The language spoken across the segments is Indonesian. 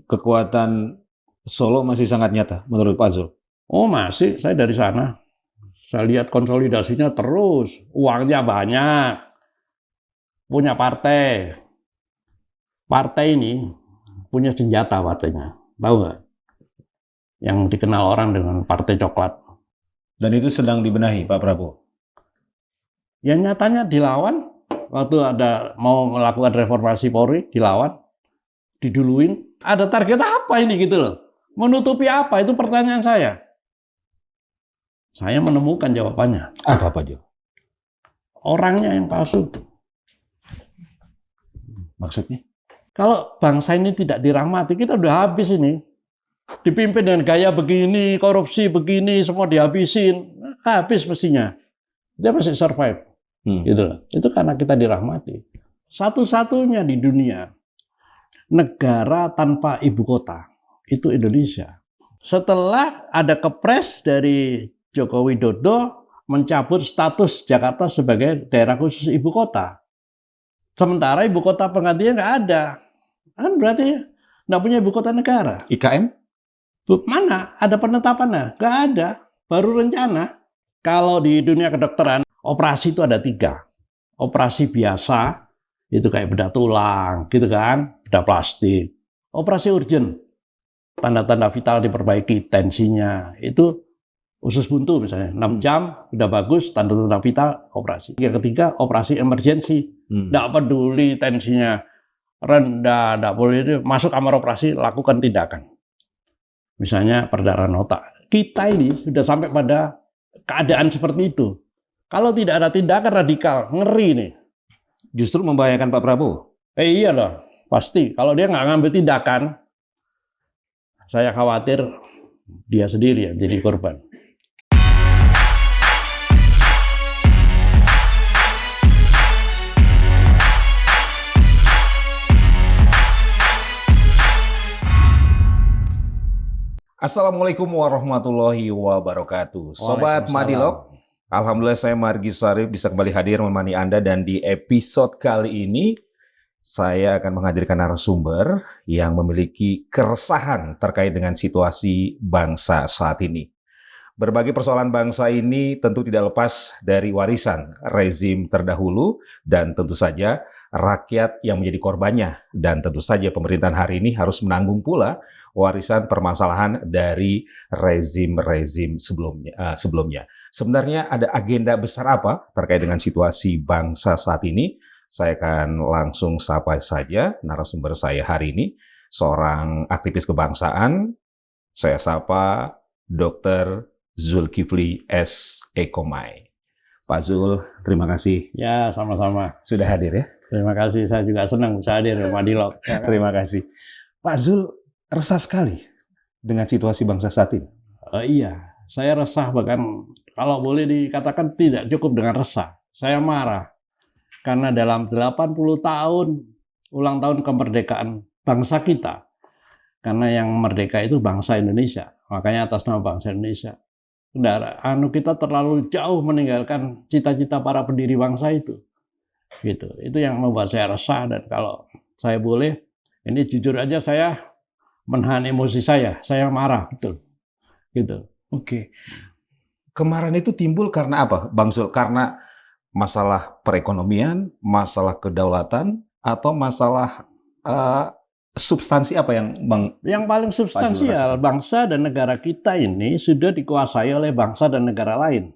kekuatan Solo masih sangat nyata menurut Pak Zul? Oh masih, saya dari sana. Saya lihat konsolidasinya terus, uangnya banyak, punya partai. Partai ini punya senjata partainya, tahu nggak? Yang dikenal orang dengan Partai Coklat. Dan itu sedang dibenahi Pak Prabowo? Yang nyatanya dilawan, waktu ada mau melakukan reformasi Polri, dilawan, diduluin. Ada target apa ini gitu loh? Menutupi apa? Itu pertanyaan saya. Saya menemukan jawabannya. Apa Pak Zul? Orangnya yang palsu. Maksudnya? Kalau bangsa ini tidak dirahmati, kita udah habis ini. Dipimpin dengan gaya begini, korupsi begini, semua dihabisin. Habis mestinya. Dia masih survive. Gitu loh. Itu karena kita dirahmati. Satu-satunya di dunia negara tanpa ibu kota itu Indonesia. Setelah ada kepres dari Joko Widodo mencabut status Jakarta sebagai daerah khusus ibu kota. Sementara ibu kota penggantinya nggak ada. Kan berarti nggak punya ibu kota negara. IKN? Mana? Ada penetapannya? Nggak ada. Baru rencana. Kalau di dunia kedokteran, operasi itu ada 3. Operasi biasa, itu kayak bedah tulang, gitu kan, bedah plastik. Operasi urgent, tanda-tanda vital diperbaiki, tensinya, itu usus buntu misalnya, 6 jam, udah bagus, tanda-tanda vital, operasi. Yang ketiga, operasi emergency. Nggak peduli tensinya rendah, nggak boleh itu, masuk kamar operasi, lakukan tindakan. Misalnya perdarahan otak. Kita ini sudah sampai pada keadaan seperti itu. Kalau tidak ada tindakan radikal, ngeri nih. Justru membahayakan Pak Prabowo? Iya loh, pasti. Kalau dia nggak ngambil tindakan, saya khawatir dia sendiri yang jadi korban. Assalamualaikum warahmatullahi wabarakatuh. Sobat Waalaikumsalam. Madilog, alhamdulillah saya Margi Sarif bisa kembali hadir menemani Anda, dan di episode kali ini saya akan menghadirkan narasumber yang memiliki keresahan terkait dengan situasi bangsa saat ini. Berbagai persoalan bangsa ini tentu tidak lepas dari warisan rezim terdahulu dan tentu saja rakyat yang menjadi korbannya, dan tentu saja pemerintahan hari ini harus menanggung pula warisan permasalahan dari rezim-rezim sebelumnya. Sebenarnya ada agenda besar apa terkait dengan situasi bangsa saat ini? Saya akan langsung sapa saja narasumber saya hari ini, seorang aktivis kebangsaan. Saya sapa Dr. Zulkifli S. Ekomai. Pak Zul, terima kasih. Ya, sama-sama. Sudah hadir ya? Terima kasih, saya juga senang bisa hadir di Madilog. Terima kasih. Pak Zul resah sekali dengan situasi bangsa saat ini. Iya, saya resah, bahkan kalau boleh dikatakan tidak cukup dengan resah. Saya marah. Karena dalam 80 tahun ulang tahun kemerdekaan bangsa kita, karena yang merdeka itu bangsa Indonesia, makanya atas nama bangsa Indonesia, kita terlalu jauh meninggalkan cita-cita para pendiri bangsa itu. Gitu. Itu yang membuat saya resah, dan kalau saya boleh, ini jujur aja saya menahan emosi saya marah, betul. Gitu. Oke. Kemarahan itu timbul karena apa, Bang Zul? Karena masalah perekonomian, masalah kedaulatan, atau masalah substansi apa yang Bang? Yang paling substansial, bangsa dan negara kita ini sudah dikuasai oleh bangsa dan negara lain.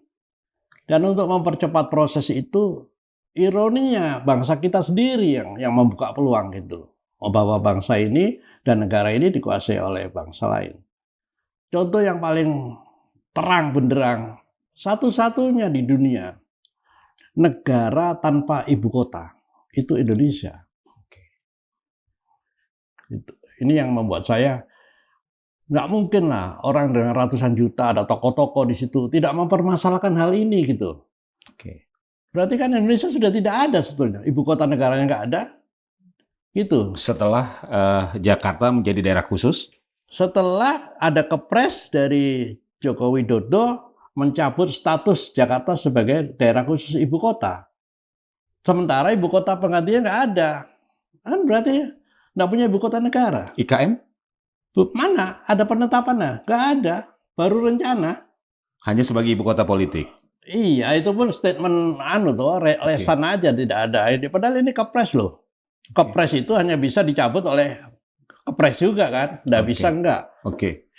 Dan untuk mempercepat proses itu, ironinya bangsa kita sendiri yang membuka peluang gitu. Bahwa bangsa ini dan negara ini dikuasai oleh bangsa lain. Contoh yang paling terang benderang, satu-satunya di dunia negara tanpa ibu kota itu Indonesia. Ini yang membuat saya nggak mungkin lah orang dengan ratusan juta, ada tokoh-tokoh di situ tidak mempermasalahkan hal ini gitu. Berarti kan Indonesia sudah tidak ada sebetulnya, ibu kota negaranya nggak ada. Gitu. Setelah Jakarta menjadi daerah khusus? Setelah ada kepres dari Joko Widodo mencabut status Jakarta sebagai daerah khusus ibu kota. Sementara ibu kota penggantinya nggak ada. Kan berarti nggak punya ibu kota negara. IKN? Mana ada penetapannya? Nggak ada. Baru rencana. Hanya sebagai ibu kota politik. Iya, itu pun statement lesan aja, tidak ada. Padahal ini kepres loh. Kepres itu hanya bisa dicabut oleh kepres juga kan, nggak bisa enggak.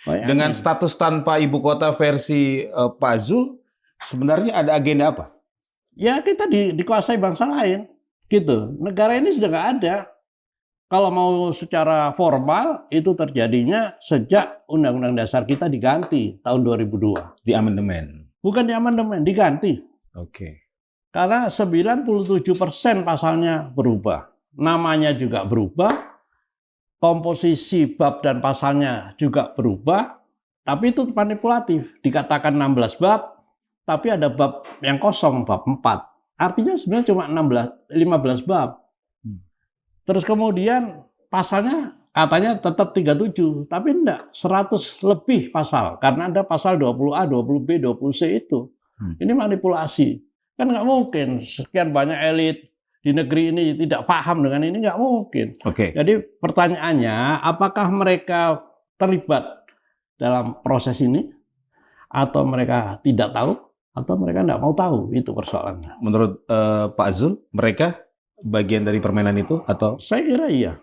Dengan status tanpa ibu kota versi Pak Zul, sebenarnya ada agenda apa? Ya kita dikuasai bangsa lain, gitu. Negara ini sudah nggak ada. Kalau mau secara formal itu terjadinya sejak Undang-Undang Dasar kita diganti tahun 2002. Di amandemen. Bukan di amandemen, diganti. Karena 97% pasalnya berubah. Namanya juga berubah. Komposisi bab dan pasalnya juga berubah. Tapi itu manipulatif. Dikatakan 16 bab, tapi ada bab yang kosong, bab 4. Artinya sebenarnya cuma 15 bab. Terus kemudian pasalnya katanya tetap 37, tapi enggak, 100 lebih pasal. Karena ada pasal 20A, 20B, 20C itu. Ini manipulasi. Kan nggak mungkin sekian banyak elit di negeri ini tidak paham dengan ini, nggak mungkin. Jadi pertanyaannya, apakah mereka terlibat dalam proses ini? Atau mereka tidak tahu? Atau mereka nggak mau tahu? Itu persoalannya. Menurut Pak Zul, mereka bagian dari permainan itu atau? Saya kira iya.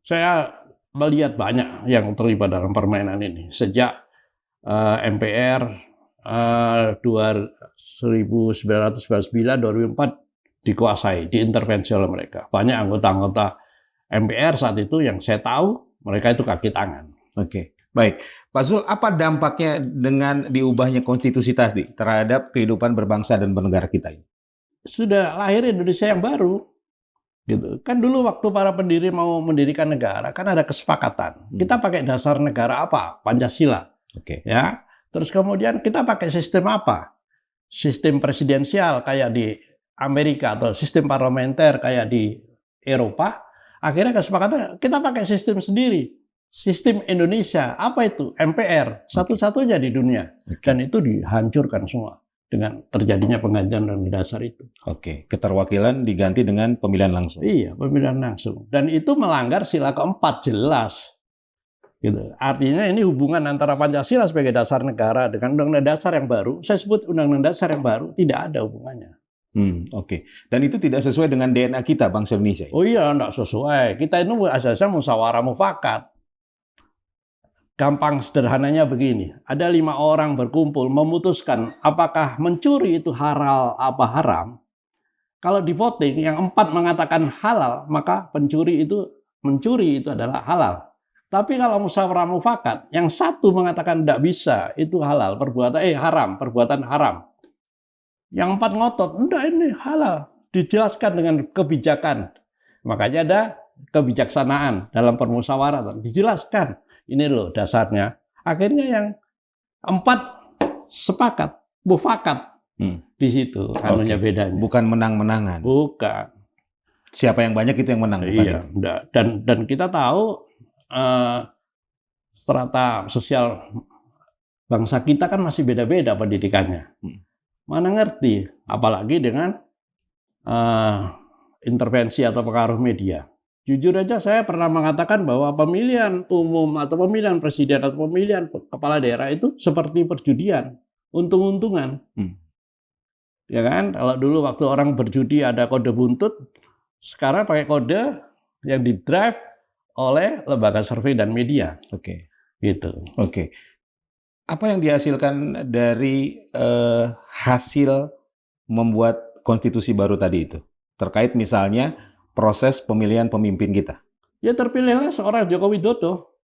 Saya melihat banyak yang terlibat dalam permainan ini sejak MPR 1999-2004 dikuasai, diintervensi oleh mereka. Banyak anggota-anggota MPR saat itu yang saya tahu mereka itu kaki tangan. Baik, Pak Zul, apa dampaknya dengan diubahnya konstitusi tadi terhadap kehidupan berbangsa dan bernegara kita ini? Sudah lahir Indonesia yang baru, gitu. Kan dulu waktu para pendiri mau mendirikan negara, kan ada kesepakatan. Kita pakai dasar negara apa? Pancasila. Ya. Terus kemudian kita pakai sistem apa? Sistem presidensial kayak di Amerika atau sistem parlementer kayak di Eropa. Akhirnya kesepakatan kita pakai sistem sendiri. Sistem Indonesia, apa itu? MPR, satu-satunya di dunia. Dan itu dihancurkan semua dengan terjadinya penggantian undang-undang dasar itu. Keterwakilan diganti dengan pemilihan langsung. Iya, pemilihan langsung. Dan itu melanggar sila keempat, jelas. Gitu. Artinya ini hubungan antara Pancasila sebagai dasar negara dengan undang-undang dasar yang baru, saya sebut undang-undang dasar yang baru, tidak ada hubungannya. Dan itu tidak sesuai dengan DNA kita, bangsa Indonesia. Oh iya, tidak sesuai. Kita itu asasnya musyawarah mufakat. Gampang sederhananya begini, ada 5 orang berkumpul memutuskan apakah mencuri itu halal apa haram. Kalau di voting yang 4 mengatakan halal, maka mencuri itu adalah halal. Tapi kalau musyawarah mufakat, yang 1 mengatakan tidak bisa, itu halal, perbuatan haram. Yang 4 ngotot, enggak, ini halal, dijelaskan dengan kebijakan. Makanya ada kebijaksanaan dalam permusyawaratan, dijelaskan. Ini loh dasarnya. Akhirnya yang 4 sepakat, mufakat. Di situ anunya bedanya. Bukan menang-menangan. Bukan. Siapa yang banyak itu yang menang. Iya. Dan kita tahu strata sosial bangsa kita kan masih beda-beda pendidikannya. Mana ngerti, apalagi dengan intervensi atau pengaruh media. Jujur aja saya pernah mengatakan bahwa pemilihan umum atau pemilihan presiden atau pemilihan kepala daerah itu seperti perjudian, untung-untungan. Ya kan? Kalau dulu waktu orang berjudi ada kode buntut, sekarang pakai kode yang di-drive oleh lembaga survei dan media. Gitu. Apa yang dihasilkan dari hasil membuat konstitusi baru tadi itu? Terkait misalnya proses pemilihan pemimpin kita. Ya terpilihlah seorang Joko Widodo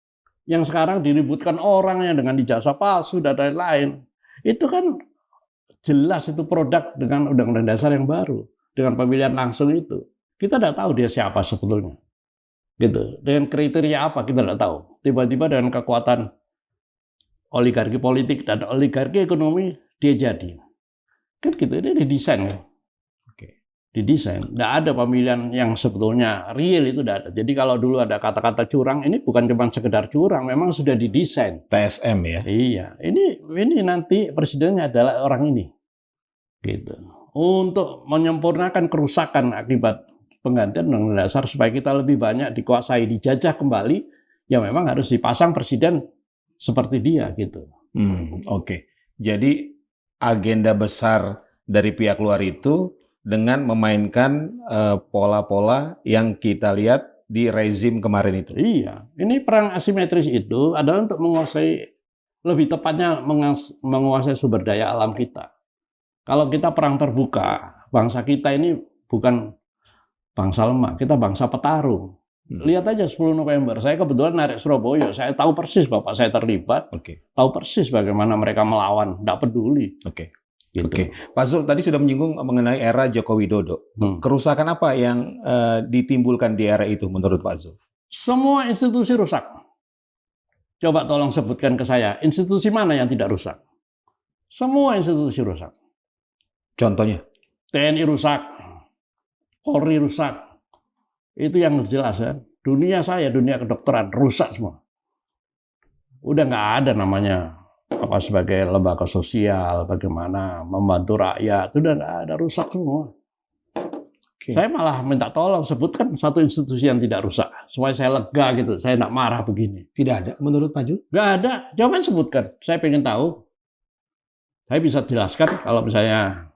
yang sekarang diributkan orang yang dengan ijazah palsu dan lain-lain. Itu kan jelas itu produk dengan undang-undang dasar yang baru, dengan pemilihan langsung itu. Kita tidak tahu dia siapa sebetulnya. Gitu. Dengan kriteria apa kita tidak tahu. Tiba-tiba dengan kekuatan oligarki politik dan oligarki ekonomi dia jadi. Kan gitu, ini didesain kan. Didesain. Tidak ada pemilihan yang sebetulnya real, itu tidak ada. Jadi kalau dulu ada kata-kata curang, ini bukan cuma sekedar curang, memang sudah didesain. TSM ya? Iya. Ini nanti presidennya adalah orang ini. Gitu. Untuk menyempurnakan kerusakan akibat penggantian undang-undang dasar supaya kita lebih banyak dikuasai, dijajah kembali, ya memang harus dipasang presiden seperti dia gitu. Oke. Jadi agenda besar dari pihak luar itu dengan memainkan pola-pola yang kita lihat di rezim kemarin itu. Iya, ini perang asimetris itu adalah untuk menguasai, lebih tepatnya menguasai sumber daya alam kita. Kalau kita perang terbuka, bangsa kita ini bukan bangsa lemah, kita bangsa petarung. Lihat aja 10 November, saya kebetulan narik Surabaya, saya tahu persis bapak saya terlibat, tahu persis bagaimana mereka melawan, tidak peduli. Gitu. Oke, Pak Zul tadi sudah menyinggung mengenai era Joko Widodo. Kerusakan apa yang ditimbulkan di era itu menurut Pak Zul? Semua institusi rusak. Coba tolong sebutkan ke saya, institusi mana yang tidak rusak? Semua institusi rusak. Contohnya? TNI rusak, Polri rusak. Itu yang jelas ya. Dunia saya, dunia kedokteran rusak semua. Udah nggak ada namanya apa sebagai lembaga sosial, bagaimana membantu rakyat, itu udah nggak ada, rusak semua. Saya malah minta tolong sebutkan satu institusi yang tidak rusak, supaya saya lega gitu, saya nggak marah begini. Tidak ada menurut Pak Zul? Nggak ada, coba sebutkan. Saya pengen tahu. Saya bisa jelaskan kalau misalnya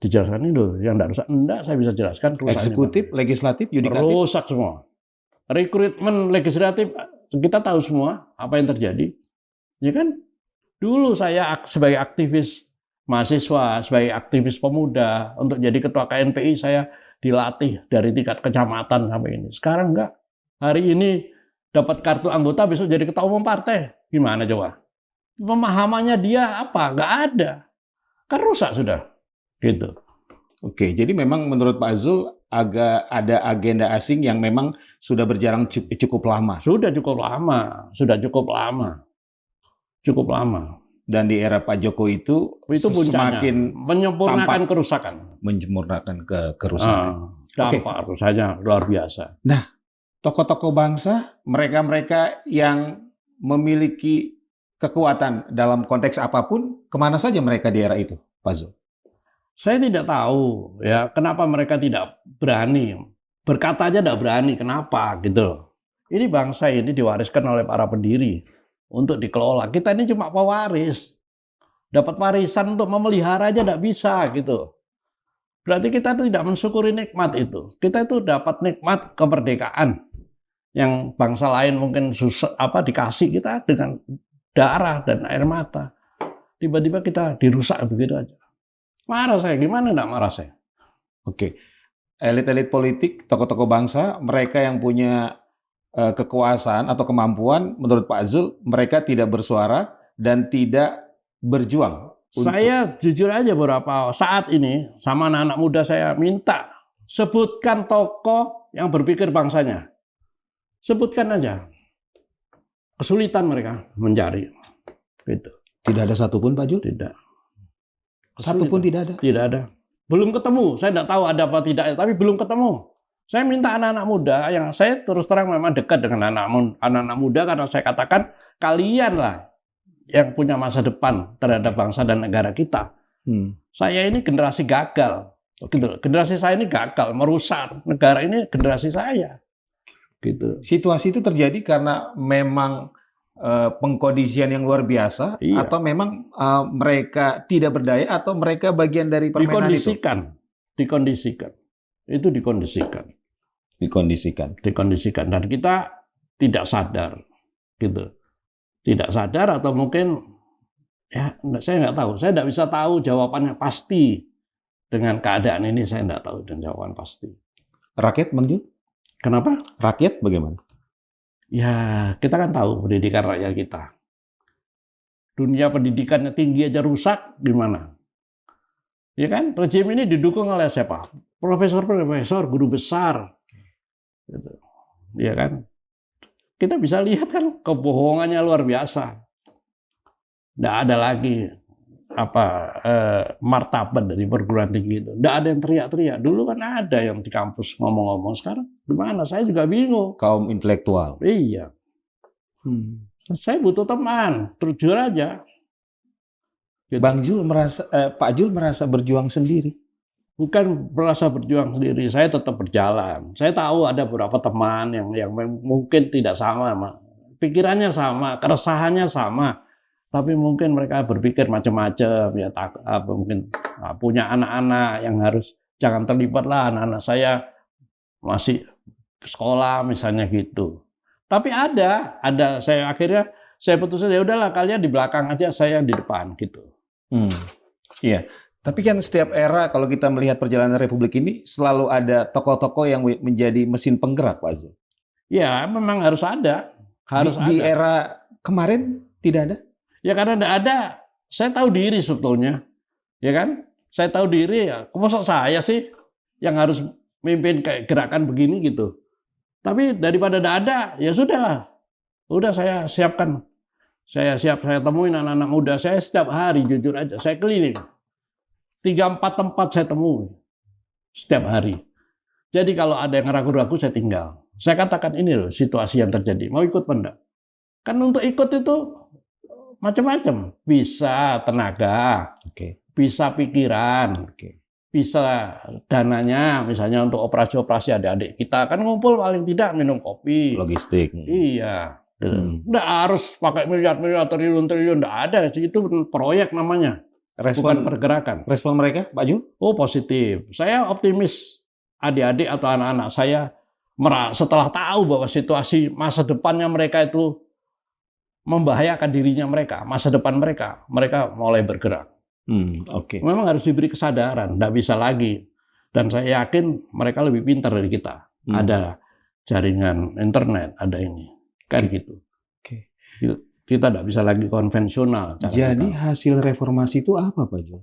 dijelaskan itu yang tidak rusak, enggak, saya bisa jelaskan. Eksekutif, legislatif, yudikatif? Rusak semua. Rekrutmen legislatif, kita tahu semua apa yang terjadi. Ya kan? Dulu saya sebagai aktivis mahasiswa, sebagai aktivis pemuda, untuk jadi ketua KNPI saya dilatih dari tingkat kecamatan sampai ini. Sekarang enggak. Hari ini dapat kartu anggota, besok jadi ketua umum partai. Gimana coba? Pemahamannya dia apa? Enggak ada. Kan rusak sudah. Gitu. Oke, jadi memang menurut Pak Zul agak ada agenda asing yang memang sudah berjalan cukup lama. Sudah cukup lama, cukup lama. Dan di era Pak Jokowi itu semakin menyempurnakan kerusakan. Menyempurnakan kerusakan. Dampak rusaknya luar biasa. Nah, tokoh-tokoh bangsa, mereka-mereka yang memiliki kekuatan dalam konteks apapun, kemana saja mereka di era itu, Pak Zul? Saya tidak tahu ya kenapa mereka tidak berani, berkata aja tidak berani, kenapa gitu. Ini bangsa ini diwariskan oleh para pendiri untuk dikelola. Kita ini cuma pewaris, dapat warisan untuk memelihara aja tidak bisa gitu. Berarti kita tidak mensyukuri nikmat itu. Kita itu dapat nikmat kemerdekaan yang bangsa lain mungkin susah dikasih kita dengan darah dan air mata. Tiba-tiba kita dirusak begitu aja. Marah saya, gimana enggak marah saya? Oke, elit-elit politik, tokoh-tokoh bangsa, mereka yang punya kekuasaan atau kemampuan, menurut Pak Zul, mereka tidak bersuara dan tidak berjuang. Saya jujur aja beberapa saat ini, sama anak-anak muda saya minta, sebutkan tokoh yang berpikir bangsanya. Sebutkan aja. Kesulitan mereka mencari. Gitu. Tidak ada satupun, Pak Zul? Tidak. Satupun tidak ada? Tidak ada. Belum ketemu. Saya tidak tahu ada apa tidak, tapi belum ketemu. Saya minta anak-anak muda, yang saya terus terang memang dekat dengan anak-anak muda, karena saya katakan, kalianlah yang punya masa depan terhadap bangsa dan negara kita. Saya ini generasi gagal. Generasi saya ini gagal, merusak negara ini, generasi saya. Gitu. Situasi itu terjadi karena memang pengkondisian yang luar biasa, iya. Atau memang mereka tidak berdaya, atau mereka bagian dari permainan itu? Dikondisikan. Itu dikondisikan. Dan kita tidak sadar, gitu. Tidak sadar atau mungkin, ya saya nggak tahu. Saya tidak bisa tahu jawabannya pasti dengan keadaan ini. Saya tidak tahu dan jawaban pasti. Rakyat, Bang Jul? Kenapa? Rakyat bagaimana? Ya, kita kan tahu pendidikan rakyat kita. Dunia pendidikannya tinggi aja rusak, gimana? Ya kan, rezim ini didukung oleh siapa? Profesor-profesor, guru besar. Gitu. Ya kan? Kita bisa lihat kan kebohongannya luar biasa. Nggak ada lagi martabat dari perguruan tinggi itu. Nggak ada yang teriak-teriak. Dulu kan ada yang di kampus ngomong-ngomong. Sekarang gimana? Saya juga bingung. Kaum intelektual. Iya. Saya butuh teman. Jujur aja. Gitu. Pak Jul merasa berjuang sendiri. Bukan merasa berjuang sendiri. Saya tetap berjalan. Saya tahu ada beberapa teman yang mungkin tidak sama pikirannya sama, keresahannya sama, tapi mungkin mereka berpikir macam-macam ya, mungkin punya anak-anak yang harus jangan terlibat lah, anak-anak saya masih sekolah misalnya gitu. Tapi ada saya akhirnya saya putuskan ya udahlah kalian di belakang aja, saya di depan gitu. Iya. Tapi kan setiap era kalau kita melihat perjalanan Republik ini selalu ada tokoh-tokoh yang menjadi mesin penggerak, Pak Zul. Ya, memang harus ada. Di era kemarin tidak ada? Ya karena tidak ada, saya tahu diri sebetulnya. Ya kan? Saya tahu diri ya. Maksud saya sih yang harus mimpin kayak gerakan begini gitu. Tapi daripada tidak ada, ya sudahlah. Udah saya siapkan. Saya temuin anak-anak muda. Saya setiap hari jujur aja, saya keliling. 3-4 tempat saya temui setiap hari. Jadi kalau ada yang ragu-ragu saya tinggal. Saya katakan ini loh situasi yang terjadi. Mau ikut apa enggak? Kan untuk ikut itu macam-macam. Bisa tenaga, bisa pikiran, bisa dananya. Misalnya untuk operasi-operasi adik-adik kita kan ngumpul paling tidak minum kopi. Logistik. Iya. Nggak harus pakai miliar-miliar, triliun-triliun. Nggak ada. Itu proyek namanya. Bukan pergerakan. Respon mereka, Pak Jul? Oh, positif. Saya optimis adik-adik atau anak-anak saya setelah tahu bahwa situasi masa depannya mereka itu membahayakan dirinya mereka, masa depan mereka mulai bergerak. Memang harus diberi kesadaran, tidak bisa lagi. Dan saya yakin mereka lebih pintar dari kita. Ada jaringan internet, ada ini. Kan gitu. Kita tidak bisa lagi konvensional. Jadi hasil reformasi itu apa, Pak Jul?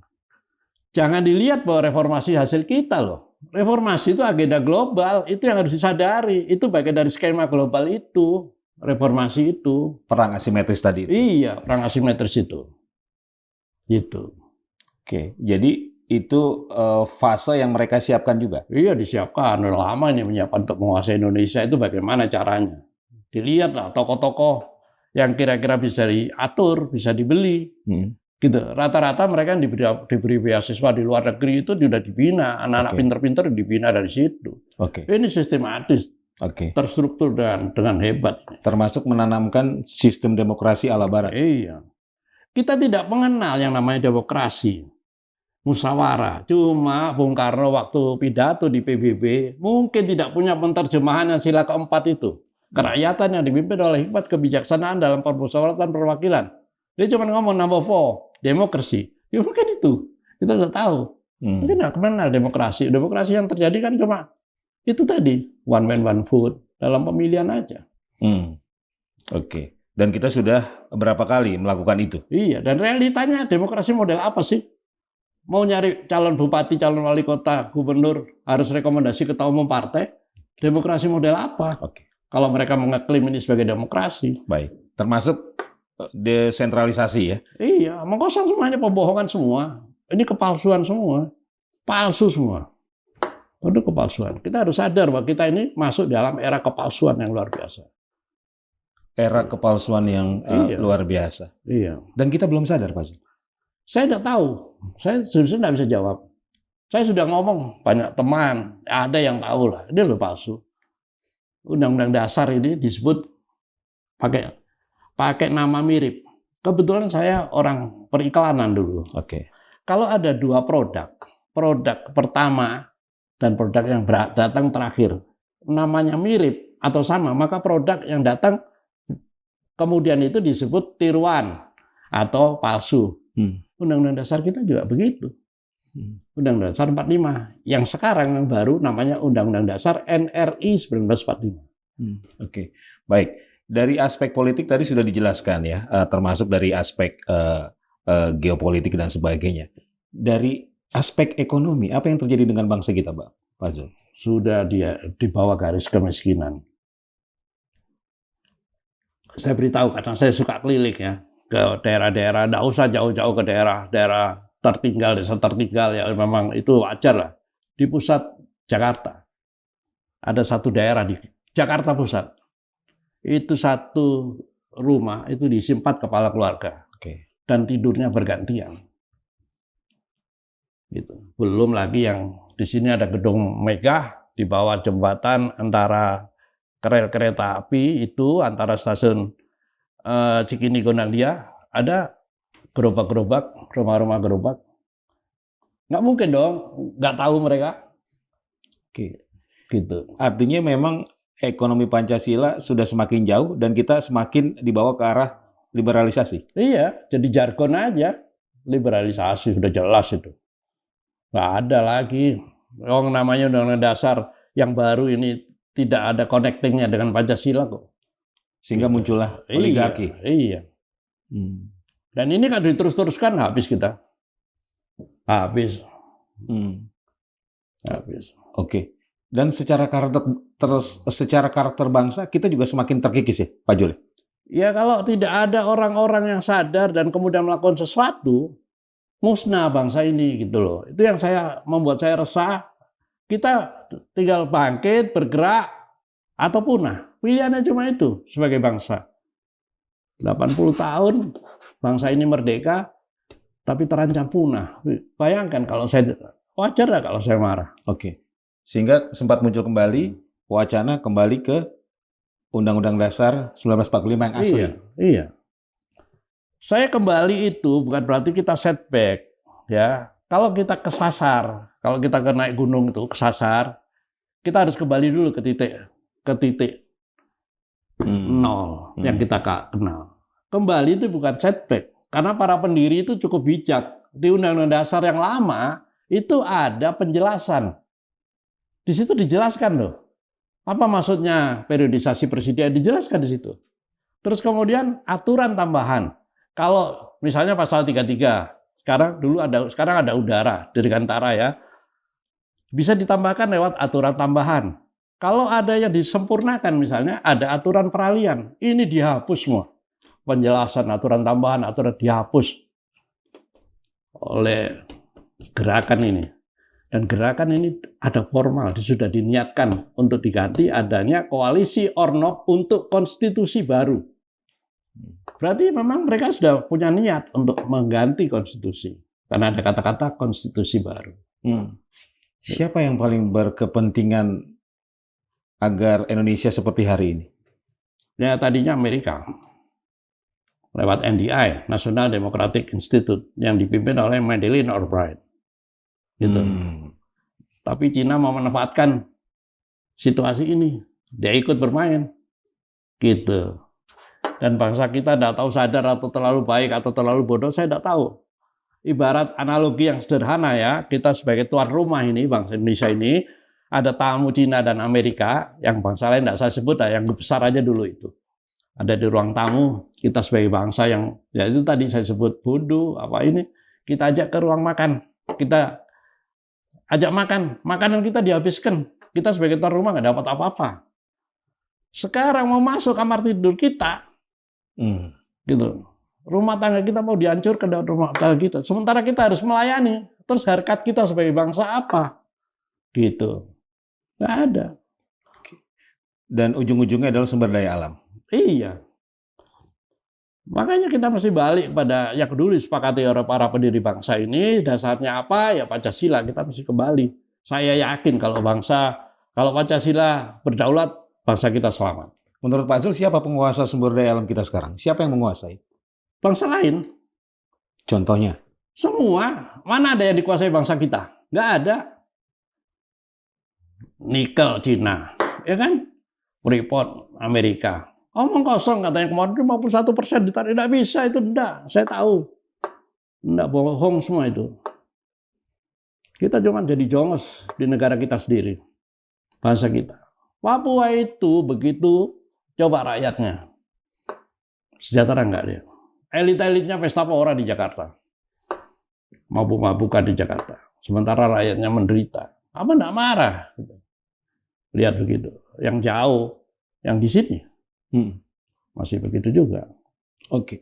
Jangan dilihat bahwa reformasi hasil kita loh. Reformasi itu agenda global, itu yang harus disadari. Itu bagian dari skema global itu. Reformasi itu. Perang asimetris tadi itu? Iya, perang asimetris itu. Gitu. Jadi itu fase yang mereka siapkan juga? Iya, disiapkan. Udah lama ini menyiapkan untuk menguasai Indonesia itu bagaimana caranya. Dilihatlah tokoh-tokoh yang kira-kira bisa diatur, bisa dibeli. Gitu. Rata-rata mereka yang diberi beasiswa di luar negeri itu sudah dibina. Anak-anak pinter-pinter dibina dari situ. Ini sistematis, terstruktur dengan hebat. Termasuk menanamkan sistem demokrasi ala Barat. Iya. Kita tidak mengenal yang namanya demokrasi. Musyawarah. Cuma Bung Karno waktu pidato di PBB mungkin tidak punya penerjemahan yang sila keempat itu. Kerakyatan yang dipimpin oleh hikmat kebijaksanaan dalam permusyawaratan perwakilan. Dia cuma ngomong number 4, demokrasi. Ya mungkin itu. Kita nggak tahu. Mungkin nggak kenal demokrasi. Demokrasi yang terjadi kan cuma itu tadi. One man, one vote. Dalam pemilihan aja. Dan kita sudah berapa kali melakukan itu? Iya. Dan realitanya demokrasi model apa sih? Mau nyari calon bupati, calon wali kota, gubernur, harus rekomendasi ketua umum partai. Demokrasi model apa? Kalau mereka mengeklaim ini sebagai demokrasi. Baik, termasuk desentralisasi ya? Iya, kosong semua, ini pembohongan semua. Ini kepalsuan semua. Palsu semua. Itu kepalsuan. Kita harus sadar bahwa kita ini masuk dalam era kepalsuan yang luar biasa. Era kepalsuan yang luar biasa. Iya. Dan kita belum sadar, Pak. Saya tidak tahu. Saya justru tidak bisa jawab. Saya sudah ngomong, banyak teman, ada yang tahu lah. Ini loh palsu. Undang-undang dasar ini disebut pakai nama mirip. Kebetulan saya orang periklanan dulu. Kalau ada dua produk pertama dan produk yang datang terakhir, namanya mirip atau sama, maka produk yang datang kemudian itu disebut tiruan atau palsu. Undang-undang dasar kita juga begitu. Undang-Undang Dasar 45. Yang sekarang yang baru namanya Undang-Undang Dasar NRI 1945. Baik. Dari aspek politik tadi sudah dijelaskan ya, termasuk dari aspek geopolitik dan sebagainya. Dari aspek ekonomi, apa yang terjadi dengan bangsa kita, Pak Zul? Sudah dia di bawah garis kemiskinan. Saya beritahu karena saya suka keliling ya ke daerah-daerah, tidak usah jauh-jauh ke daerah tertinggal, desa tertinggal ya memang itu wajar lah. Di pusat Jakarta ada satu daerah di Jakarta Pusat itu satu rumah itu diisi 4 kepala keluarga dan tidurnya bergantian. Gitu. Belum lagi yang di sini ada gedung megah di bawah jembatan antara rel kereta api itu antara stasiun Cikini Gondangdia ada gerobak-gerobak, rumah-rumah gerobak. Nggak mungkin dong, nggak tahu mereka. Oke. Gitu. Artinya memang ekonomi Pancasila sudah semakin jauh dan kita semakin dibawa ke arah liberalisasi. Iya, jadi jargon aja. Liberalisasi sudah jelas itu. Nggak ada lagi. Yang namanya Undang-Undang Dasar yang baru ini tidak ada connectingnya dengan Pancasila kok. Sehingga Gitu. muncullah oligarki. Iya. Dan ini kan diterus-teruskan habis kita. Habis. Habis. Oke. Dan secara karakter bangsa kita juga semakin terkikis ya, Pak Jul. Ya kalau tidak ada orang-orang yang sadar dan kemudian melakukan sesuatu, musnah bangsa ini gitu loh. Itu yang membuat saya resah. Kita tinggal bangkit, bergerak, atau punah. Pilihannya cuma itu sebagai bangsa. 80 tahun bangsa ini merdeka, tapi terancam punah. Bayangkan kalau wajar nggak kalau saya marah? Oke. Sehingga sempat muncul kembali wacana kembali ke Undang-Undang Dasar 1945 yang asli. Iya. Saya kembali itu bukan berarti kita setback, ya. Kalau kita kesasar, kalau kita naik gunung itu kesasar, kita harus kembali dulu ke titik nol yang kita kenal. Kembali itu bukan setback, karena para pendiri itu cukup bijak. Di Undang-Undang Dasar yang lama itu ada penjelasan. Di situ dijelaskan loh. Apa maksudnya periodisasi presiden? Dijelaskan di situ. Terus kemudian aturan tambahan. Kalau misalnya pasal 33, sekarang ada udara, dirgantara ya. Bisa ditambahkan lewat aturan tambahan. Kalau ada yang disempurnakan misalnya ada aturan peralihan, ini dihapus semua. Penjelasan aturan tambahan, aturan dihapus oleh gerakan ini. Dan gerakan ini ada formal, sudah diniatkan untuk diganti adanya koalisi Ornov untuk konstitusi baru. Berarti memang mereka sudah punya niat untuk mengganti konstitusi. Karena ada kata-kata konstitusi baru. Siapa yang paling berkepentingan agar Indonesia seperti hari ini? Ya tadinya Amerika. Lewat NDI, National Democratic Institute, yang dipimpin oleh Madeleine Albright. Gitu. Tapi Cina mau memanfaatkan situasi ini, dia ikut bermain, gitu. Dan bangsa kita tidak tahu sadar atau terlalu baik atau terlalu bodoh, saya tidak tahu. Ibarat analogi yang sederhana ya, kita sebagai tuan rumah ini, bangsa Indonesia ini, ada tamu Cina dan Amerika, yang bangsa lain tidak saya sebut, yang besar aja dulu itu. Ada di ruang tamu, kita sebagai bangsa yang, ya itu tadi saya sebut bodoh, kita ajak ke ruang makan, kita ajak makan, makanan kita dihabiskan. Kita sebagai tuan rumah nggak dapat apa-apa. Sekarang mau masuk kamar tidur kita, gitu. Rumah tangga kita mau dihancurkan dari rumah tangga kita. Sementara kita harus melayani. Terus harkat kita sebagai bangsa apa? Gitu. Nggak ada. Dan ujung-ujungnya adalah sumber daya alam. Iya. Makanya kita mesti balik pada yang dulu disepakati oleh para pendiri bangsa ini, dasarnya apa? Ya Pancasila, kita mesti kembali. Saya yakin kalau Pancasila berdaulat, bangsa kita selamat. Menurut Pak Zul, siapa penguasa sumber daya alam kita sekarang? Siapa yang menguasai? Bangsa lain. Contohnya? Semua. Mana ada yang dikuasai bangsa kita? Nggak ada. Nikel Cina, ya kan? Freeport Amerika. Omong kosong katanya kemarin 51% ditarik. Tidak bisa itu, tidak. Saya tahu. Tidak bohong semua itu. Kita cuma jadi jongos di negara kita sendiri. Bahasa kita. Papua itu begitu coba rakyatnya. Sejahtera enggak dia? Elit-elitnya pesta pora di Jakarta. Mabuk-mabukan di Jakarta. Sementara rakyatnya menderita. Apa enggak marah? Lihat begitu. Yang jauh, yang di sini. Masih begitu juga. Oke.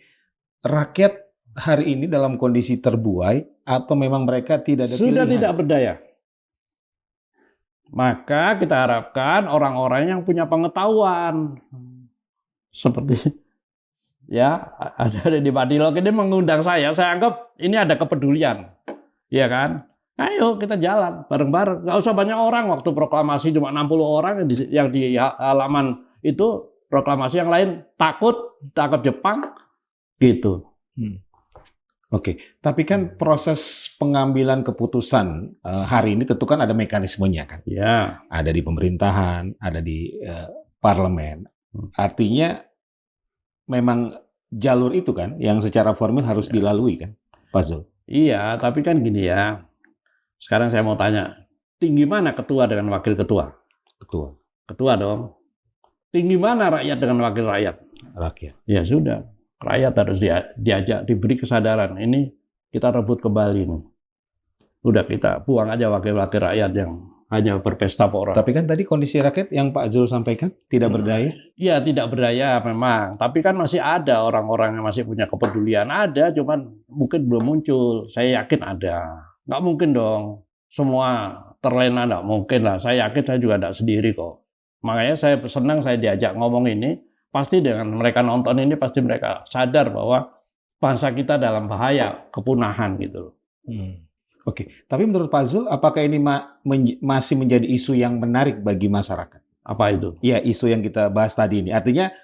Rakyat hari ini dalam kondisi terbuai atau memang mereka tidak ada Sudah pilihan? tidak berdaya. Maka kita harapkan orang-orang yang punya pengetahuan seperti ya ada di Badilog ini mengundang saya anggap ini ada kepedulian, ya kan? Ayo kita jalan bareng-bareng. Nggak usah banyak orang. Waktu proklamasi cuma 60 orang yang di halaman itu proklamasi, yang lain takut Jepang, gitu. Oke, tapi kan proses pengambilan keputusan hari ini tentu kan ada mekanismenya kan. Ya, Ada di pemerintahan, ada di parlemen. Artinya memang jalur itu kan yang secara formal harus dilalui kan, Pak Zul? iya, tapi kan gini ya. Sekarang saya mau tanya, tinggi mana ketua dengan wakil ketua? Ketua. Ketua dong. Tinggi mana rakyat dengan wakil rakyat? Rakyat. Ya sudah, rakyat harus diajak, diberi kesadaran. Ini kita rebut kembali nih. Udah, kita buang aja wakil-wakil rakyat yang hanya berpesta pora. Tapi kan tadi kondisi rakyat yang Pak Zul sampaikan tidak berdaya. Iya, tidak berdaya memang. Tapi kan masih ada orang-orang yang masih punya kepedulian. Ada, cuman mungkin belum muncul. Saya yakin ada. Nggak mungkin dong semua terlena, nggak mungkin lah. Saya yakin saya juga nggak sendiri kok. Makanya saya senang saya diajak ngomong ini. Pasti dengan mereka nonton ini, pasti mereka sadar bahwa bangsa kita dalam bahaya kepunahan gitu loh. Oke, tapi menurut Pak Zul, apakah ini masih menjadi isu yang menarik bagi masyarakat? Apa itu? Ya, isu yang kita bahas tadi ini. Artinya,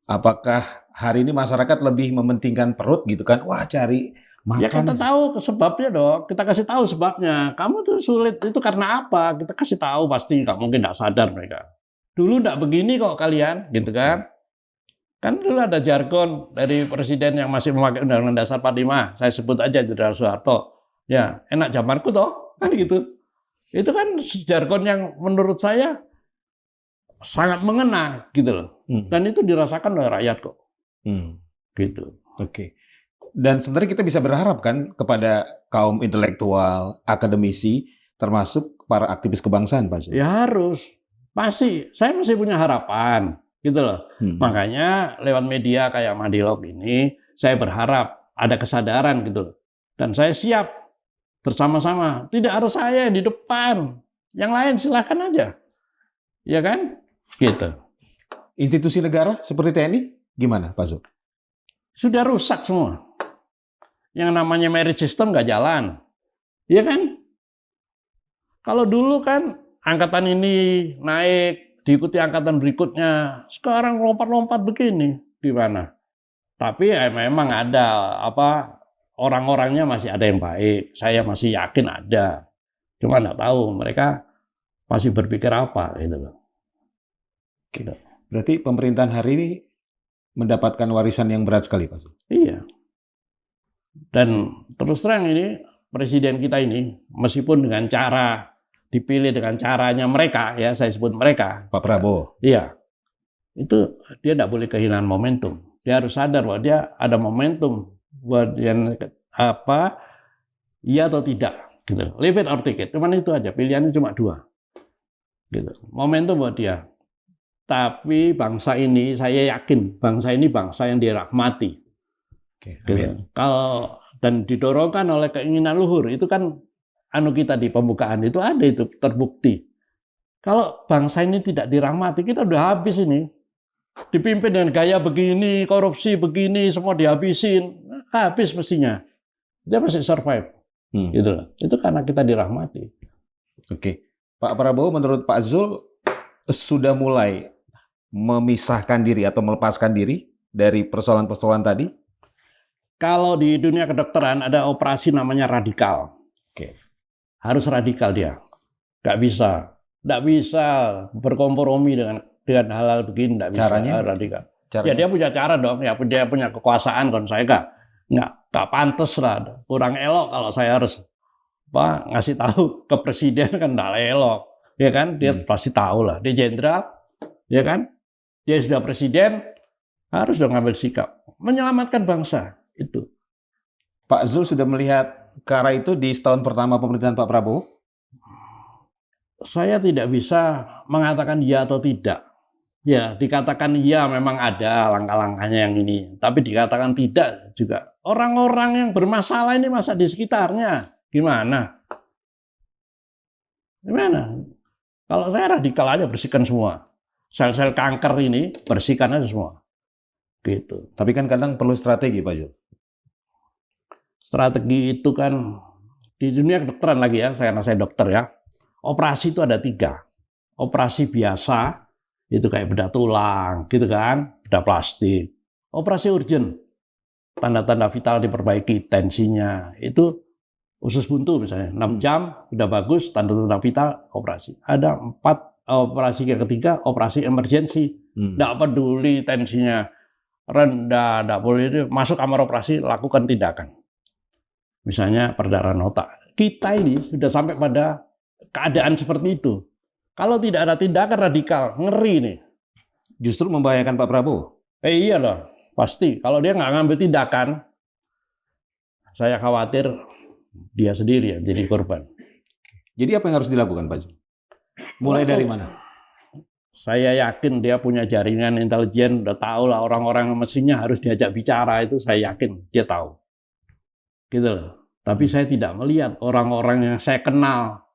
apakah hari ini masyarakat lebih mementingkan perut gitu kan? Wah, cari makan. Ya kita tahu sebabnya dong. Kita kasih tahu sebabnya. Kamu tuh sulit itu karena apa? Kita kasih tahu, pasti nggak mungkin nggak sadar mereka. Dulu nggak begini kok kalian, gitu kan? Kan dulu ada jargon dari presiden yang masih memakai Undang-Undang Dasar 45. Saya sebut aja Jenderal Soeharto. Ya, enak zamanku toh, kan gitu. Itu kan jargon yang menurut saya sangat mengena gitu loh. Dan itu dirasakan oleh rakyat kok. Gitu. Oke. Dan sebenarnya kita bisa berharap kan kepada kaum intelektual, akademisi, termasuk para aktivis kebangsaan, Pak Zul? Ya harus. Pasti. Saya masih punya harapan. Gitu loh. Makanya lewat media kayak Madilog ini, saya berharap ada kesadaran gitu loh. Dan saya siap bersama-sama. Tidak harus saya di depan. Yang lain silahkan aja. Ya kan? Gitu. Institusi negara seperti TNI, gimana Pak Zul? Sudah rusak semua. Yang namanya merit system nggak jalan. Ya kan? Kalau dulu kan angkatan ini naik, diikuti angkatan berikutnya. Sekarang lompat-lompat begini. Gimana? Tapi ya memang ada orang-orangnya masih ada yang baik. Saya masih yakin ada. Cuma nggak tahu mereka masih berpikir apa gitu loh. Gitu. Berarti pemerintahan hari ini mendapatkan warisan yang berat sekali, Pak Zul. Iya. Dan terus terang ini presiden kita ini meskipun dengan cara dipilih dengan caranya mereka, ya saya sebut mereka, Pak Prabowo. Iya. Itu dia tidak boleh kehilangan momentum. Dia harus sadar bahwa dia ada momentum buat yang iya atau tidak gitu. Live it or take it. Cuman itu aja, pilihannya cuma dua gitu. Momentum buat dia. Tapi bangsa ini saya yakin bangsa ini bangsa yang dirahmati. Oke, Gitu. Kalau dan didorongkan oleh keinginan luhur, itu kan kita di pembukaan itu ada, itu terbukti. Kalau bangsa ini tidak dirahmati, kita udah habis ini. Dipimpin dengan gaya begini, korupsi begini, semua dihabisin, habis mestinya. Dia masih survive. Gitu loh. Itu karena kita dirahmati. Oke. Pak Prabowo menurut Pak Zul sudah mulai memisahkan diri atau melepaskan diri dari persoalan-persoalan tadi? Kalau di dunia kedokteran ada operasi namanya radikal. Oke. Harus radikal dia. Nggak bisa berkompromi dengan hal-hal begini, nggak bisa. Caranya? Radikal. Caranya? Ya dia punya cara dong, ya dia punya kekuasaan. Kalau saya nggak pantas lah, kurang elok kalau saya harus ngasih tahu ke presiden, kan nggak elok, ya kan? Dia pasti tahu lah, dia jenderal, ya kan? Dia sudah presiden, harus dong ngambil sikap, menyelamatkan bangsa itu. Pak Zul sudah melihat ke arah itu di setahun pertama pemerintahan Pak Prabowo? Saya tidak bisa mengatakan ya atau tidak. Ya, dikatakan ya memang ada langkah-langkahnya yang ini, tapi dikatakan tidak juga. Orang-orang yang bermasalah ini masa di sekitarnya, gimana? Kalau saya radikal aja, bersihkan semua. Sel-sel kanker ini bersihkan aja semua. Gitu. Tapi kan kadang perlu strategi, Pak Zul. Strategi itu kan di dunia kedokteran lagi ya, karena saya dokter ya. Operasi itu ada 3. Operasi biasa itu kayak bedah tulang, gitu kan, bedah plastik. Operasi urgent, tanda-tanda vital diperbaiki, tensinya, itu usus buntu misalnya, 6 jam, udah bagus, tanda-tanda vital, operasi. Ada 4 operasi yang ketiga, operasi emergency. Nggak peduli tensinya rendah, nggak boleh itu, masuk kamar operasi, lakukan tindakan. Misalnya perdarahan otak. Kita ini sudah sampai pada keadaan seperti itu. Kalau tidak ada tindakan radikal, ngeri nih. Justru membahayakan Pak Prabowo. Iya loh, pasti. Kalau dia nggak ngambil tindakan, saya khawatir dia sendiri yang jadi korban. Jadi apa yang harus dilakukan, Pak Zul? Mulai dari mana? Saya yakin dia punya jaringan intelijen, udah tahu lah orang-orang mestinya harus diajak bicara, itu saya yakin dia tahu. Gitu loh. Tapi saya tidak melihat orang-orang yang saya kenal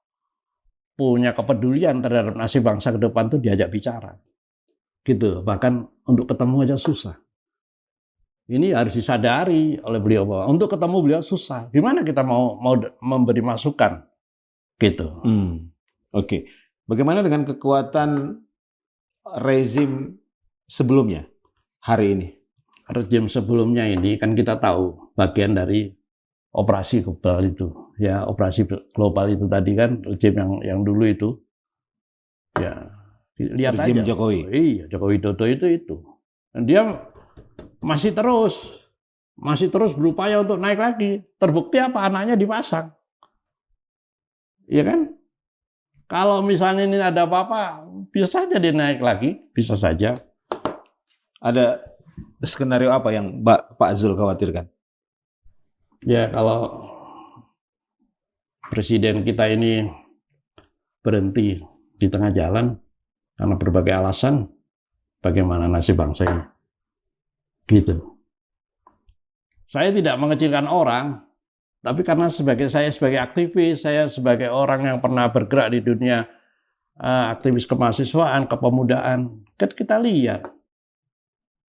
punya kepedulian terhadap nasib bangsa ke depan itu diajak bicara. Gitu. Bahkan untuk ketemu aja susah. Ini harus disadari oleh beliau bahwa untuk ketemu beliau susah. Gimana kita mau memberi masukan? Gitu. Oke. Bagaimana dengan kekuatan rezim sebelumnya hari ini? Rezim sebelumnya ini kan kita tahu bagian dari operasi global itu. Ya, operasi global itu tadi kan rezim yang dulu itu. Ya, lihat Rezim aja. Jokowi. Iya, Jokowi Widodo itu. Dan dia masih terus berupaya untuk naik lagi. Terbukti apa? Anaknya dipasang. Iya kan? Kalau misalnya ini ada apa-apa, bisa saja dia naik lagi, bisa saja. Ada skenario apa yang Pak Zul khawatirkan? Ya, kalau presiden kita ini berhenti di tengah jalan karena berbagai alasan, bagaimana nasib bangsa ini? Gitu. Saya tidak mengecilkan orang, tapi karena saya sebagai aktivis, saya sebagai orang yang pernah bergerak di dunia aktivis kemahasiswaan, kepemudaan, kan kita lihat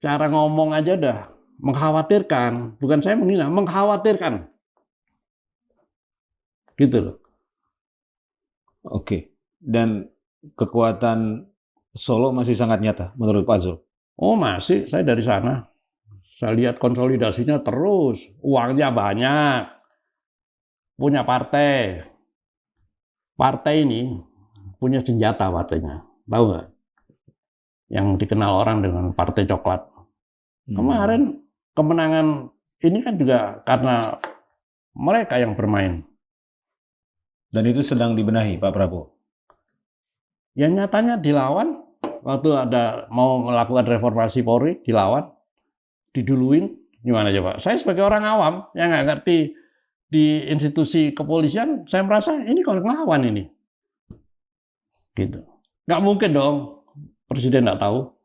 cara ngomong aja dah mengkhawatirkan, bukan saya menghina, mengkhawatirkan. Gitu loh. Oke. Dan kekuatan Solo masih sangat nyata menurut Pak Zul? Oh masih, saya dari sana. Saya lihat konsolidasinya terus, uangnya banyak, punya partai. Partai ini punya senjata partainya, tahu nggak? Yang dikenal orang dengan partai coklat. Kemarin kemenangan ini kan juga karena mereka yang bermain. Dan itu sedang dibenahi Pak Prabowo? Yang nyatanya dilawan, waktu ada mau melakukan reformasi Polri, dilawan, diduluin, gimana coba? Saya sebagai orang awam yang nggak ngerti di institusi kepolisian, saya merasa ini kok ngelawan ini. Gitu. Nggak mungkin dong, presiden nggak tahu.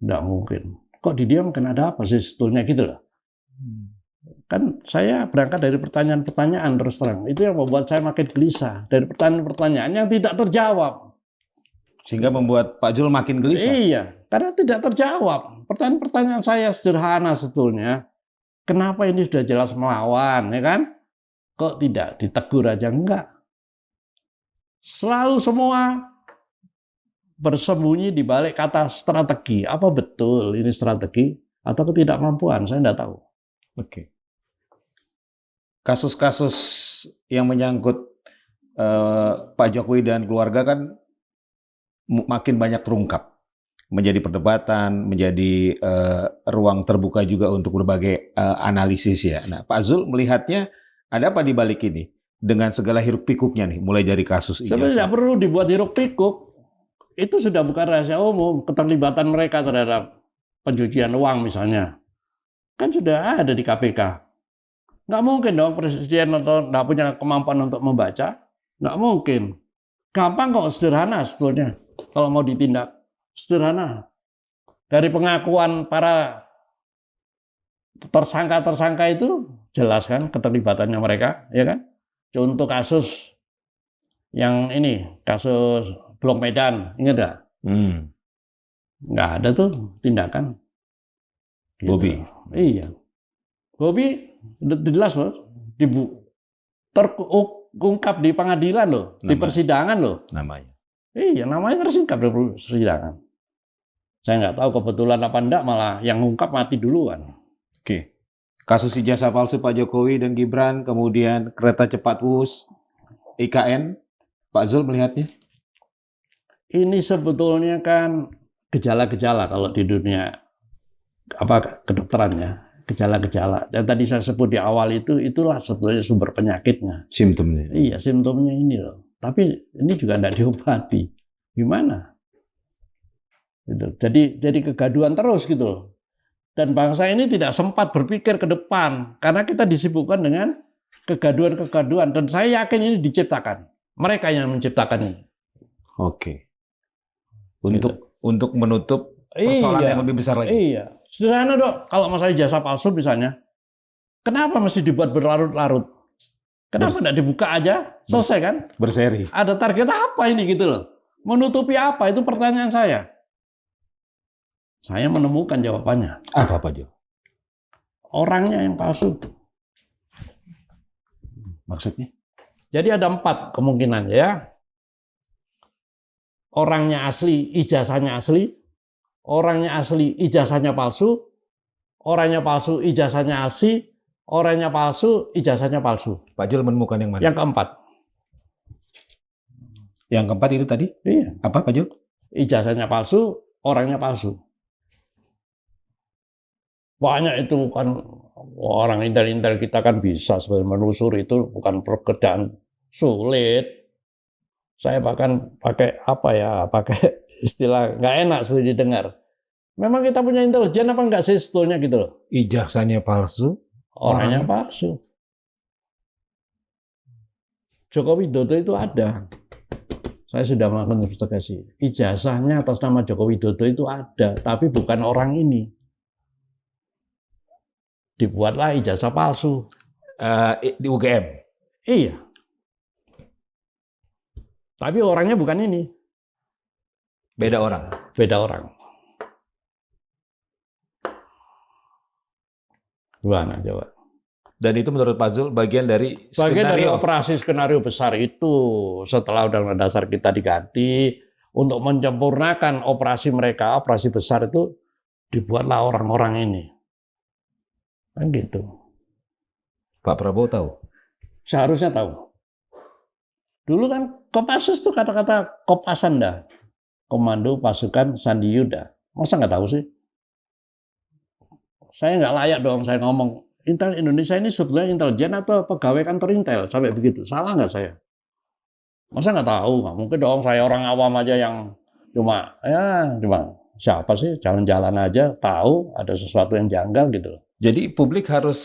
Nggak mungkin. Kok didiamkan, ada apa sih sebetulnya gitu loh. Kan saya berangkat dari pertanyaan-pertanyaan terus terang. Itu yang membuat saya makin gelisah. Dari pertanyaan-pertanyaan yang tidak terjawab. Sehingga membuat Pak Zul makin gelisah? Iya, karena tidak terjawab. Pertanyaan-pertanyaan saya sederhana sebetulnya. Kenapa ini sudah jelas melawan, ya kan? Kok tidak ditegur aja? Enggak. Selalu semua bersembunyi di balik kata strategi. Apa betul ini strategi atau ketidakmampuan? Saya tidak tahu. Oke. Kasus-kasus yang menyangkut Pak Jokowi dan keluarga kan makin banyak terungkap, menjadi perdebatan, menjadi ruang terbuka juga untuk berbagai analisis ya. Nah, Pak Zul melihatnya ada apa di balik ini dengan segala hiruk pikuknya nih, mulai dari kasus ini. Sebenarnya tidak perlu dibuat hiruk pikuk. Itu sudah bukan rahasia umum. Keterlibatan mereka terhadap pencucian uang misalnya, kan sudah ada di KPK. Nggak mungkin dong presiden atau nggak punya kemampuan untuk membaca, nggak mungkin. Gampang kok, sederhana sebetulnya. Kalau mau ditindak, sederhana. Dari pengakuan para tersangka-tersangka itu jelas kan keterlibatannya mereka, ya kan? Contoh kasus yang ini, kasus Blok Medan, ingat nggak? Nggak ada tuh tindakan. Gitu. Bobi. Iya. Bobi udah jelas loh, terungkap di pengadilan loh, di persidangan loh. Namanya. Iya, namanya tersingkap di persidangan. Saya nggak tahu kebetulan apa enggak, malah yang ngungkap mati duluan. Oke. Kasus ijazah palsu Pak Jokowi dan Gibran, kemudian kereta cepat Wus, IKN, Pak Zul melihatnya? Ini sebetulnya kan gejala-gejala kalau di dunia kedokteran ya, gejala-gejala. Dan tadi saya sebut di awal itulah sebetulnya sumber penyakitnya. Simptomnya. Iya, simptomnya ini loh. Tapi ini juga tidak diobati. Gimana? Gitu. Jadi kegaduhan terus gitu loh. Dan bangsa ini tidak sempat berpikir ke depan karena kita disibukkan dengan kegaduhan-kegaduhan. Dan saya yakin ini diciptakan. Mereka yang menciptakan ini. Oke. Untuk menutup persoalan yang lebih besar lagi. Iya. Sederhana dok, kalau masalah ijazah palsu misalnya, kenapa mesti dibuat berlarut-larut? Kenapa tidak dibuka aja? Selesai kan? Berseri. Ada target apa ini gitu loh? Menutupi apa? Itu pertanyaan saya. Saya menemukan jawabannya. Apa Pak Jo? Orangnya yang palsu. Maksudnya? Jadi ada 4 kemungkinan ya. Orangnya asli, ijazahnya asli. Orangnya asli, ijazahnya palsu. Orangnya palsu, ijazahnya asli. Orangnya palsu, ijazahnya palsu. Pak Jul menemukan yang mana? Yang keempat. Yang keempat itu tadi? Iya. Apa Pak Jul? Ijazahnya palsu, orangnya palsu. Banyak itu kan orang intel-intel kita kan bisa sebenarnya menelusuri, itu bukan pekerjaan sulit. Saya bahkan pakai pakai istilah nggak enak sudah didengar. Memang kita punya intelijen apa enggak sih sebetulnya gitu loh. Ijazahnya palsu, Orangnya palsu. Joko Widodo itu ada. Saya sudah melakukan investigasi. Ijazahnya atas nama Joko Widodo itu ada, tapi bukan orang ini. Dibuatlah ijazah palsu. di UGM. Iya. Tapi orangnya bukan ini. Beda orang. Beda orang. Gimana coba? Dan itu menurut Pak Zul bagian dari operasi skenario besar itu. Setelah Undang-Undang Dasar kita diganti, untuk menyempurnakan operasi mereka, operasi besar itu dibuatlah orang-orang ini. Kan gitu. Pak Prabowo tahu? Seharusnya tahu. Dulu kan Kopassus tuh kata-kata Kopasanda, Komando Pasukan Sandi Yuda. Masa nggak tahu sih? Saya nggak layak dong saya ngomong. Intel Indonesia ini sebetulnya intelijen atau pegawai kantor Intel? Sampai begitu. Salah nggak saya? Masa nggak tahu? Nggak mungkin dong saya orang awam aja yang cuma siapa sih jalan-jalan aja tahu ada sesuatu yang janggal gitu loh. Jadi publik harus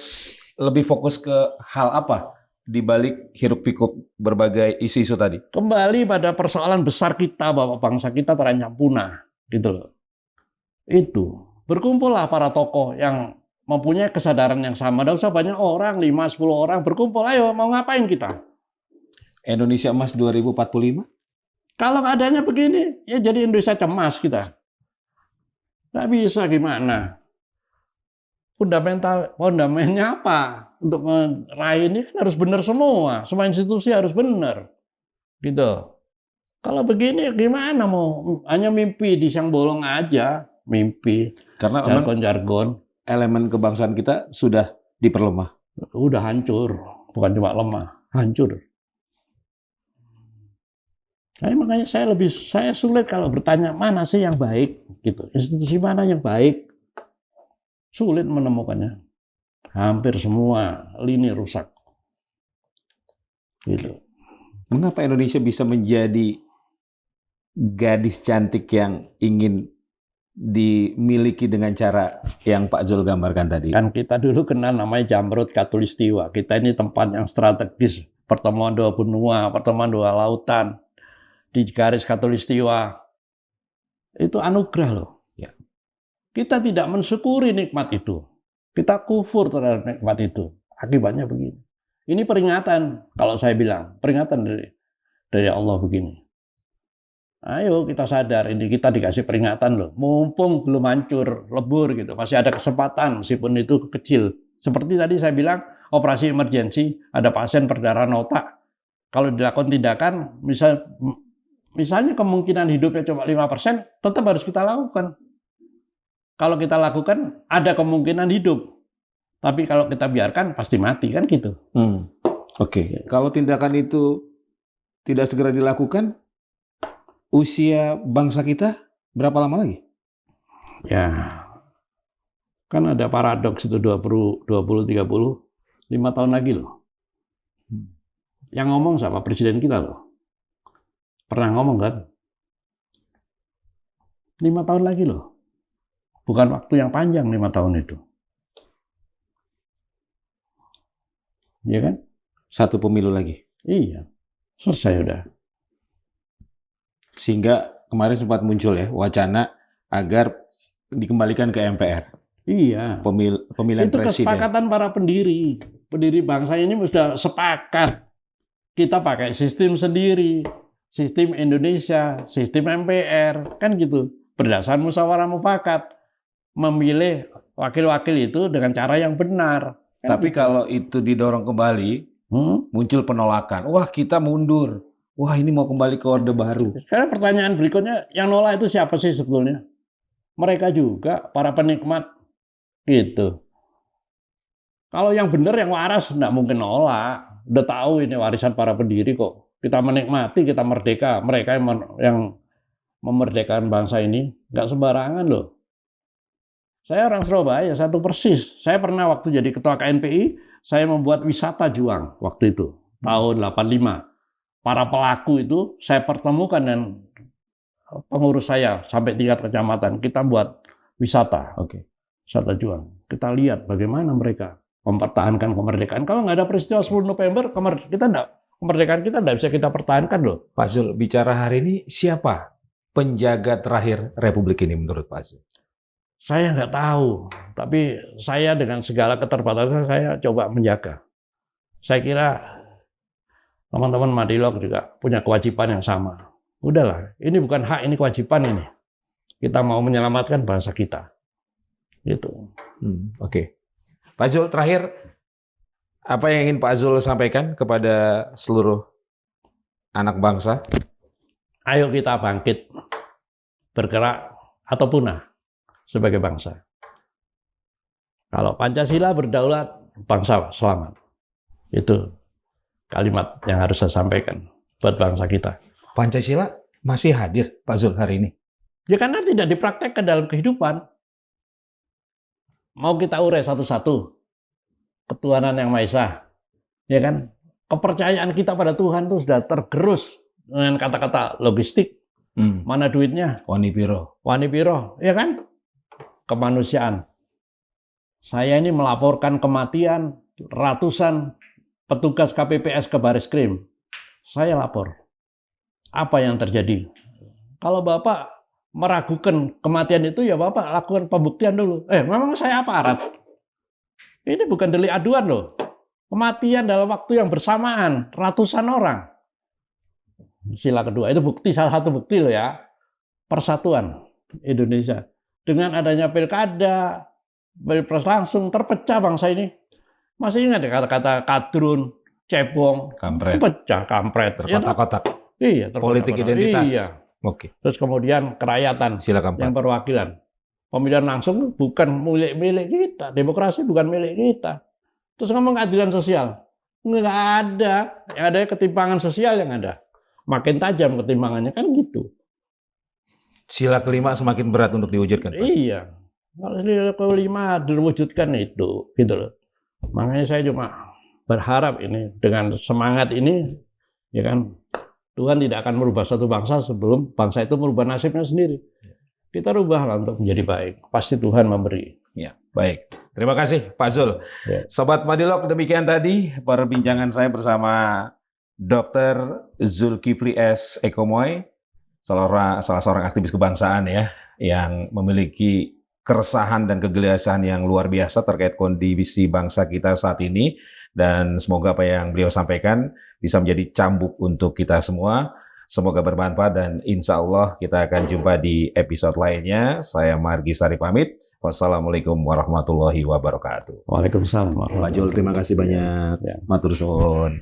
lebih fokus ke hal apa di balik hiruk-pikuk berbagai isu-isu tadi? Kembali pada persoalan besar kita bahwa bangsa kita terancam punah, gitu loh. Itu berkumpullah para tokoh yang mempunyai kesadaran yang sama. Tidak usah banyak orang, 5-10 orang berkumpul. Ayo mau ngapain kita? Indonesia Emas 2045? Kalau keadaannya begini, ya jadi Indonesia cemas kita. Nggak bisa gimana? Fundamennya apa? Untuk meraih ini kan harus benar semua. Semua institusi harus benar. Gitu. Kalau begini gimana mau hanya mimpi di siang bolong aja, mimpi. Karena jargon-jargon. Elemen kebangsaan kita sudah diperlemah. Udah hancur, bukan cuma lemah, hancur. Makanya saya sulit kalau bertanya mana sih yang baik, gitu. Institusi mana yang baik? Sulit menemukannya. Hampir semua lini rusak. Gitu. Mengapa Indonesia bisa menjadi gadis cantik yang ingin dimiliki dengan cara yang Pak Zul gambarkan tadi? Kan kita dulu kenal namanya Jamrut Katulistiwa. Kita ini tempat yang strategis, pertemuan dua benua, pertemuan dua lautan di garis Katulistiwa. Itu anugerah loh. Ya. Kita tidak mensyukuri nikmat itu. Kita kufur terhadap nikmat itu. Akibatnya begini. Ini peringatan, kalau saya bilang, peringatan dari Allah begini. Ayo kita sadar, ini kita dikasih peringatan loh. Mumpung belum hancur, lebur gitu. Masih ada kesempatan, meskipun itu kecil. Seperti tadi saya bilang, operasi emergensi, ada pasien perdarahan otak. Kalau dilakukan tindakan, misalnya kemungkinan hidupnya cuma 5%, tetap harus kita lakukan. Kalau kita lakukan ada kemungkinan hidup. Tapi kalau kita biarkan pasti mati kan gitu. Oke. Kalau tindakan itu tidak segera dilakukan, usia bangsa kita berapa lama lagi? Ya. Kan ada paradoks itu 20 30 5 tahun lagi loh. Yang ngomong sama presiden kita loh. Pernah ngomong kan? 5 tahun lagi loh. Bukan waktu yang panjang 5 tahun itu. Iya kan? Satu pemilu lagi. Iya. Selesai udah. Sehingga kemarin sempat muncul ya wacana agar dikembalikan ke MPR. Iya. Pemilihan Itu presiden. kesepakatan para pendiri. Pendiri bangsa ini sudah sepakat. Kita pakai sistem sendiri. Sistem Indonesia, sistem MPR. Kan gitu. Berdasar musyawarah mufakat. Memilih wakil-wakil itu dengan cara yang benar. Kan Tapi gitu. kalau itu didorong kembali, muncul penolakan. Wah, kita mundur. Wah, ini mau kembali ke Orde Baru. Sekarang pertanyaan berikutnya, yang nolak itu siapa sih sebetulnya? Mereka juga, para penikmat. Gitu. Kalau yang benar, yang waras, nggak mungkin nolak. Udah tahu ini warisan para pendiri kok. Kita menikmati, kita merdeka. Mereka yang memerdekakan bangsa ini, nggak sembarangan loh. Saya orang Surabaya, satu persis. Saya pernah waktu jadi ketua KNPI, saya membuat wisata juang waktu itu, tahun 85. Para pelaku itu saya pertemukan dengan pengurus saya sampai tingkat kecamatan. Kita buat wisata, wisata juang. Kita lihat bagaimana mereka mempertahankan kemerdekaan. Kalau nggak ada peristiwa 10 November, kemerdekaan kita nggak bisa kita pertahankan loh. Pak Zul, bicara hari ini siapa penjaga terakhir Republik ini menurut Pak Zul? Saya nggak tahu, tapi saya dengan segala keterbatasan saya coba menjaga. Saya kira teman-teman Madilog juga punya kewajiban yang sama. Udahlah, ini bukan hak, ini kewajiban ini. Kita mau menyelamatkan bangsa kita. Gitu. Oke. Pak Zul, terakhir, apa yang ingin Pak Zul sampaikan kepada seluruh anak bangsa? Ayo kita bangkit, bergerak atau punah sebagai bangsa. Kalau Pancasila berdaulat, bangsa selamat. Itu kalimat yang harus saya sampaikan buat bangsa kita. Pancasila masih hadir, Pak Zul, hari ini? Ya karena tidak dipraktekkan dalam kehidupan. Mau kita urai satu-satu. Ketuhanan yang Maha Esa. Ya kan? Kepercayaan kita pada Tuhan itu sudah tergerus dengan kata-kata logistik. Mana duitnya? Wani piro. Wani piro, ya kan? Kemanusiaan. Saya ini melaporkan kematian ratusan petugas KPPS ke Baris-Krim. Saya lapor. Apa yang terjadi? Kalau Bapak meragukan kematian itu, ya Bapak lakukan pembuktian dulu. Memang saya aparat? Ini bukan delik aduan loh. Kematian dalam waktu yang bersamaan, ratusan orang. Sila kedua, itu bukti, salah satu bukti loh ya. Persatuan Indonesia. Dengan adanya pilkada, pilpres langsung, terpecah bangsa ini. Masih ingat ya kata-kata kadrun, cebong, Kampret. pecah, kampret. Terkotak-kotak. Iya, Politik identitas. Iya. Oke. Terus kemudian kerakyatan, Silakan Pak. yang perwakilan. Pemilihan langsung bukan milik kita. Demokrasi bukan milik kita. Terus ngomong keadilan sosial. Nggak ada. Yang ada ketimpangan sosial yang ada. Makin tajam ketimpangannya, kan gitu. Sila kelima semakin berat untuk diwujudkan, Pak. Iya. Kalau sila kelima diwujudkan itu, gitu loh. Makanya saya cuma berharap ini, dengan semangat ini, ya kan, Tuhan tidak akan merubah satu bangsa sebelum bangsa itu merubah nasibnya sendiri. Kita rubahlah untuk menjadi baik. Pasti Tuhan memberi. Ya, baik. Terima kasih, Pak Zul. Ya. Sobat Madilog, demikian tadi perbincangan saya bersama Dr. Zulkifli S. Ekomoy, salah seorang aktivis kebangsaan ya, yang memiliki keresahan dan kegelisahan yang luar biasa terkait kondisi bangsa kita saat ini. Dan semoga apa yang beliau sampaikan bisa menjadi cambuk untuk kita semua. Semoga bermanfaat dan insya Allah kita akan jumpa di episode lainnya. Saya Margi Sari pamit. Wassalamualaikum warahmatullahi wabarakatuh. Waalaikumsalam. Pak Jul, terima kasih banyak. Ya. Matur suwun.